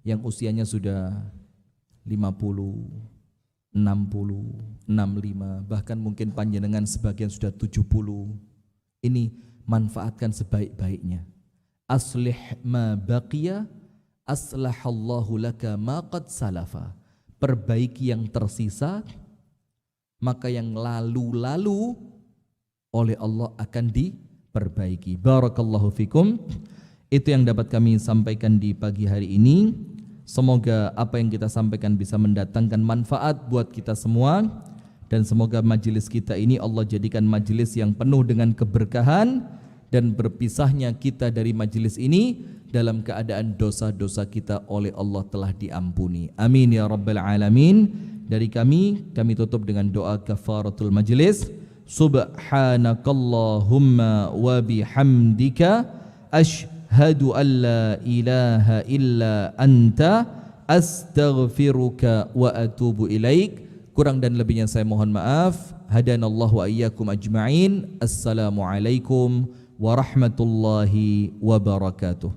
yang usianya sudah 50, 60, 65, bahkan mungkin panjenengan sebagian sudah 70. Ini manfaatkan sebaik-baiknya. Aslih ma baqiya aslahallahu laka ma qad salafa. Perbaiki yang tersisa, maka yang lalu-lalu oleh Allah akan diperbaiki. Barakallahu fikum. Itu yang dapat kami sampaikan di pagi hari ini. Semoga apa yang kita sampaikan bisa mendatangkan manfaat buat kita semua. Dan semoga majelis kita ini Allah jadikan majelis yang penuh dengan keberkahan, dan berpisahnya kita dari majelis ini dalam keadaan dosa-dosa kita oleh Allah telah diampuni. Amin ya rabbal alamin. Dari kami tutup dengan doa kafaratul majelis. Subhanakallahumma wa bihamdika asyhadu an la ilaha illa anta astaghfiruka wa atubu ilaik. Kurang dan lebihnya saya mohon maaf. Hadanallahu wa iyyakum ajma'in. Assalamualaikum warahmatullahi wabarakatuh.